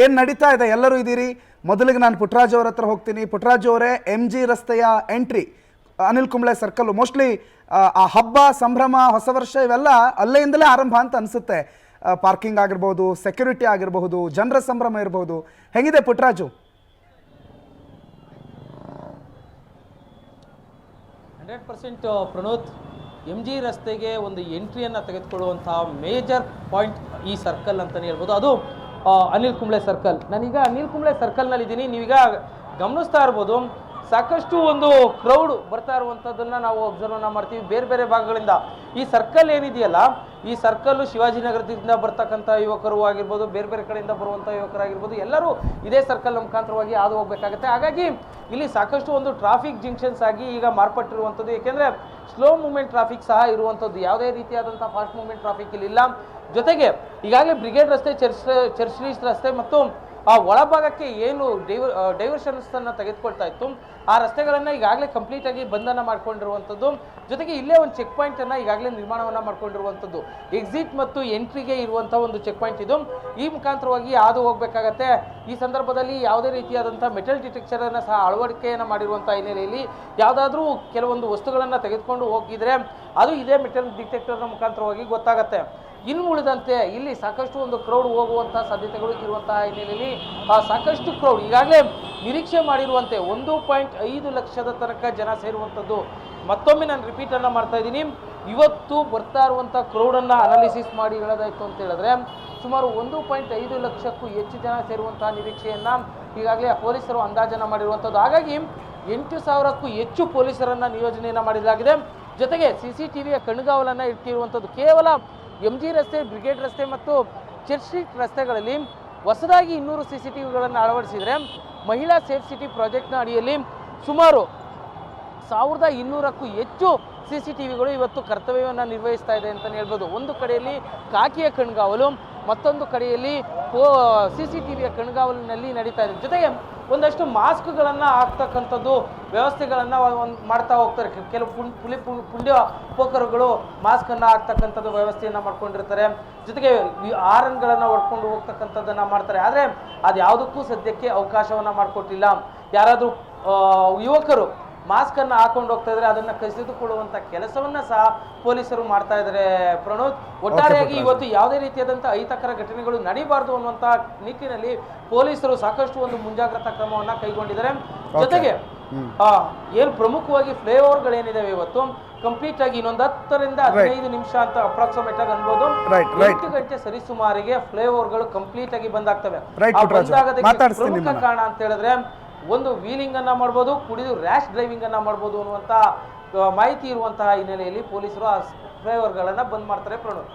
ಏನು ನಡೀತಾ ಇದೆ? ಎಲ್ಲರೂ ಇದ್ದೀರಿ. ಮೊದಲಿಗೆ ನಾನು ಪುಟ್ಟರಾಜು ಅವ್ರ ಹತ್ರ ಹೋಗ್ತೀನಿ. ಪುಟ್ಟರಾಜು ಅವರೇ, MG ರಸ್ತೆಯ entry Anil Kumble circle, mostly ಆ ಹಬ್ಬ ಸಂಭ್ರಮ ಹೊಸ ವರ್ಷ ಇವೆಲ್ಲ ಅಲ್ಲೆಯಿಂದಲೇ ಆರಂಭ ಅಂತ ಅನಿಸುತ್ತೆ. ಪಾರ್ಕಿಂಗ್ ಆಗಿರ್ಬೋದು, ಸೆಕ್ಯೂರಿಟಿ ಆಗಿರಬಹುದು, ಜನರ ಸಂಭ್ರಮ ಇರಬಹುದು. ಹೆಂಗಿದೆ ಪುಟ್ಟರಾಜು? 100% ಪ್ರಣೋತ್, MG ರಸ್ತೆಗೆ ಒಂದು ಎಂಟ್ರಿಯನ್ನು ತೆಗೆದುಕೊಳ್ಳುವಂತಹ ಮೇಜರ್ ಪಾಯಿಂಟ್ ಈ ಸರ್ಕಲ್ ಅಂತಲೇ ಹೇಳ್ಬೋದು. ಅದು ಅನಿಲ್ ಕುಂಬ್ಳೆ ಸರ್ಕಲ್. ನಾನೀಗ ಅನಿಲ್ ಕುಂಬ್ಳೆ ಸರ್ಕಲ್ನಲ್ಲಿದ್ದೀನಿ. ನೀವೀಗ ಗಮನಿಸ್ತಾ ಇರ್ಬೋದು, ಸಾಕಷ್ಟು ಒಂದು ಕ್ರೌಡ್ ಬರ್ತಾ ಇರುವಂಥದ್ದನ್ನು ನಾವು ಅಬ್ಸರ್ವ್ ಮಾಡ್ತೀವಿ ಬೇರೆ ಬೇರೆ ಭಾಗಗಳಿಂದ. ಈ ಸರ್ಕಲ್ ಏನಿದೆಯಲ್ಲ, ಈ ಸರ್ಕಲ್ಲು ಶಿವಾಜಿನಗರದಿಂದ ಬರ್ತಕ್ಕಂಥ ಯುವಕರು ಆಗಿರ್ಬೋದು, ಬೇರೆ ಬೇರೆ ಕಡೆಯಿಂದ ಬರುವಂಥ ಯುವಕರಾಗಿರ್ಬೋದು, ಎಲ್ಲರೂ ಇದೇ ಸರ್ಕಲ್ ಮುಖಾಂತರವಾಗಿ ಹಾದು ಹೋಗಬೇಕಾಗುತ್ತೆ. ಹಾಗಾಗಿ ಇಲ್ಲಿ ಸಾಕಷ್ಟು ಒಂದು ಟ್ರಾಫಿಕ್ ಜಂಕ್ಷನ್ಸ್ ಆಗಿ ಈಗ ಮಾರ್ಪಟ್ಟಿರುವಂಥದ್ದು. ಏಕೆಂದರೆ ಸ್ಲೋ ಮೂವ್ಮೆಂಟ್ ಟ್ರಾಫಿಕ್ ಸಹ ಇರುವಂಥದ್ದು, ಯಾವುದೇ ರೀತಿಯಾದಂಥ ಫಾಸ್ಟ್ ಮೂವ್ಮೆಂಟ್ ಟ್ರಾಫಿಕ್ ಇಲ್ಲಿ ಇಲ್ಲ. ಜೊತೆಗೆ ಈಗಾಗಲೇ ಬ್ರಿಗೇಡ್ ರಸ್ತೆ, ಚರ್ಚ್ ಸ್ಟ್ರೀಟ್ ರಸ್ತೆ ಮತ್ತು ಆ ಒಳಭಾಗಕ್ಕೆ ಏನು ಡೈವರ್ಷನ್ಸನ್ನು ತೆಗೆದುಕೊಳ್ತಾ ಇತ್ತು, ಆ ರಸ್ತೆಗಳನ್ನು ಈಗಾಗಲೇ ಕಂಪ್ಲೀಟಾಗಿ ಬಂಧನ ಮಾಡ್ಕೊಂಡಿರುವಂಥದ್ದು. ಜೊತೆಗೆ ಇಲ್ಲೇ ಒಂದು ಚೆಕ್ ಪಾಯಿಂಟನ್ನು ಈಗಾಗಲೇ ನಿರ್ಮಾಣವನ್ನು ಮಾಡ್ಕೊಂಡಿರುವಂಥದ್ದು. ಎಕ್ಸಿಟ್ ಮತ್ತು ಎಂಟ್ರಿಗೆ ಇರುವಂಥ ಒಂದು ಚೆಕ್ ಪಾಯಿಂಟ್ ಇದು. ಈ ಮುಖಾಂತರವಾಗಿ ಹಾದು ಹೋಗಬೇಕಾಗತ್ತೆ. ಈ ಸಂದರ್ಭದಲ್ಲಿ ಯಾವುದೇ ರೀತಿಯಾದಂಥ ಮೆಟಲ್ ಡಿಟೆಕ್ಟರನ್ನು ಸಹ ಅಳವಡಿಕೆಯನ್ನು ಮಾಡಿರುವಂಥ ಹಿನ್ನೆಲೆಯಲ್ಲಿ ಯಾವುದಾದ್ರೂ ಕೆಲವೊಂದು ವಸ್ತುಗಳನ್ನು ತೆಗೆದುಕೊಂಡು ಹೋಗಿದ್ರೆ ಅದು ಇದೇ ಮೆಟಲ್ ಡಿಟೆಕ್ಟರ್ನ ಮುಖಾಂತರವಾಗಿ ಗೊತ್ತಾಗತ್ತೆ. ಇನ್ನು ಉಳಿದಂತೆ ಇಲ್ಲಿ ಸಾಕಷ್ಟು ಒಂದು ಕ್ರೌಡ್ ಹೋಗುವಂಥ ಸಾಧ್ಯತೆಗಳು ಇರುವಂತಹ ಹಿನ್ನೆಲೆಯಲ್ಲಿ ಸಾಕಷ್ಟು ಕ್ರೌಡ್ ಈಗಾಗಲೇ ನಿರೀಕ್ಷೆ ಮಾಡಿರುವಂತೆ 1.5 ಲಕ್ಷದ ತನಕ ಜನ ಸೇರುವಂಥದ್ದು. ಮತ್ತೊಮ್ಮೆ ನಾನು ರಿಪೀಟನ್ನು ಮಾಡ್ತಾ ಇದ್ದೀನಿ, ಇವತ್ತು ಬರ್ತಾ ಇರುವಂಥ ಕ್ರೌಡನ್ನು ಅನಾಲಿಸಿಸ್ ಮಾಡಿ ಹೇಳೋದಾಯಿತು ಅಂತ ಹೇಳಿದ್ರೆ ಸುಮಾರು 1.5 ಲಕ್ಷಕ್ಕೂ ಹೆಚ್ಚು ಜನ ಸೇರುವಂತಹ ನಿರೀಕ್ಷೆಯನ್ನು ಈಗಾಗಲೇ ಪೊಲೀಸರು ಅಂದಾಜನ್ನು ಮಾಡಿರುವಂಥದ್ದು. ಹಾಗಾಗಿ 8,000ಕ್ಕೂ ಹೆಚ್ಚು ಪೊಲೀಸರನ್ನು ನಿಯೋಜನೆಯನ್ನು ಮಾಡಲಾಗಿದೆ. ಜೊತೆಗೆ CCTVಯ ಕಣ್ಗಾವಲನ್ನು ಇಟ್ಟಿರುವಂಥದ್ದು. ಕೇವಲ MG ರಸ್ತೆ, ಬ್ರಿಗೇಡ್ ರಸ್ತೆ ಮತ್ತು ಚರ್ಚ್ ಸ್ಟ್ರೀಟ್ ರಸ್ತೆಗಳಲ್ಲಿ ಹೊಸದಾಗಿ 200 CCTVಗಳನ್ನು ಅಳವಡಿಸಿದರೆ, ಮಹಿಳಾ ಸೇಫ್ ಸಿಟಿ ಪ್ರಾಜೆಕ್ಟ್ನ ಅಡಿಯಲ್ಲಿ ಸುಮಾರು 1,200ಕ್ಕೂ ಹೆಚ್ಚು CCTVಗಳು ಇವತ್ತು ಕರ್ತವ್ಯವನ್ನು ನಿರ್ವಹಿಸ್ತಾ ಇದೆ ಅಂತಲೇ ಹೇಳ್ಬೋದು. ಒಂದು ಕಡೆಯಲ್ಲಿ ಕಾಕಿಯ ಕಣ್ಗಾವಲು, ಮತ್ತೊಂದು ಕಡೆಯಲ್ಲಿ CCTVಯ ಕಣ್ಗಾವಲಿನಲ್ಲಿ ನಡೀತಾ ಇದೆ. ಜೊತೆಗೆ ಒಂದಷ್ಟು ಮಾಸ್ಕ್ಗಳನ್ನು ಹಾಕ್ತಕ್ಕಂಥದ್ದು ವ್ಯವಸ್ಥೆಗಳನ್ನು ಮಾಡ್ತಾ ಹೋಗ್ತಾರೆ. ಕೆಲವು ಪುಣ್ಯ ಪೋಕರುಗಳು ಮಾಸ್ಕನ್ನು ಹಾಕ್ತಕ್ಕಂಥದ್ದು ವ್ಯವಸ್ಥೆಯನ್ನು ಮಾಡ್ಕೊಂಡಿರ್ತಾರೆ. ಜೊತೆಗೆ ಆರನ್ಗಳನ್ನು ಹೊಡ್ಕೊಂಡು ಹೋಗ್ತಕ್ಕಂಥದ್ದನ್ನು ಮಾಡ್ತಾರೆ. ಆದರೆ ಅದು ಯಾವುದಕ್ಕೂ ಸದ್ಯಕ್ಕೆ ಅವಕಾಶವನ್ನು ಮಾಡಿಕೊಟ್ಟಿಲ್ಲ. ಯಾರಾದರೂ ಯುವಕರು ಮಾಸ್ಕನ್ನು ಹಾಕೊಂಡು ಹೋಗ್ತಾ ಇದ್ರೆ ಅದನ್ನು ಕಸಿದುಕೊಳ್ಳುವಂಥ ಕೆಲಸವನ್ನು ಸಹ ಪೊಲೀಸರು ಮಾಡ್ತಾ ಇದ್ದಾರೆ. ಪ್ರಣೋದ್, ಒಟ್ಟಾರೆಯಾಗಿ ಇವತ್ತು ಯಾವುದೇ ರೀತಿಯಾದಂಥ ಅಹಿತಕರ ಘಟನೆಗಳು ನಡೀಬಾರ್ದು ಅನ್ನುವಂಥ ನಿಟ್ಟಿನಲ್ಲಿ ಪೊಲೀಸರು ಸಾಕಷ್ಟು ಒಂದು ಮುಂಜಾಗ್ರತಾ ಕ್ರಮವನ್ನು ಕೈಗೊಂಡಿದ್ದಾರೆ. ಜೊತೆಗೆ ಏನು ಪ್ರಮುಖವಾಗಿ ಫ್ಲೈಓವರ್ಗಳೇನಿದಾವೆ ಇವತ್ತು ಕಂಪ್ಲೀಟ್ ಆಗಿ ಇನ್ನೊಂದು 10 ರಿಂದ 15 ನಿಮಿಷ ಅಂತ ಅಪ್ರಾಕ್ಸಿಮೇಟ್ ಆಗಿ ಅನ್ಬೋದು, 8 ಗಂಟೆ ಸರಿಸುಮಾರಿಗೆ ಫ್ಲೈಓವರ್ಗಳು ಕಂಪ್ಲೀಟ್ ಆಗಿ ಬಂದಾಗ್ತವೆ. ಪ್ರಮುಖ ಕಾರಣ ಅಂತ ಹೇಳಿದ್ರೆ ಒಂದು ವೀಲಿಂಗ್ ಅನ್ನ ಮಾಡ್ಬೋದು, ಕುಡಿದು ರ್ಯಾಶ್ ಡ್ರೈವಿಂಗ್ ಅನ್ನ ಮಾಡ್ಬೋದು ಅನ್ನುವಂತ ಮಾಹಿತಿ ಇರುವಂತಹ ಹಿನ್ನೆಲೆಯಲ್ಲಿ ಪೊಲೀಸರು ಆ ಡ್ರೈವರ್ಗಳನ್ನ ಬಂದ್ ಮಾಡ್ತಾರೆ. ಪ್ರಣವ್.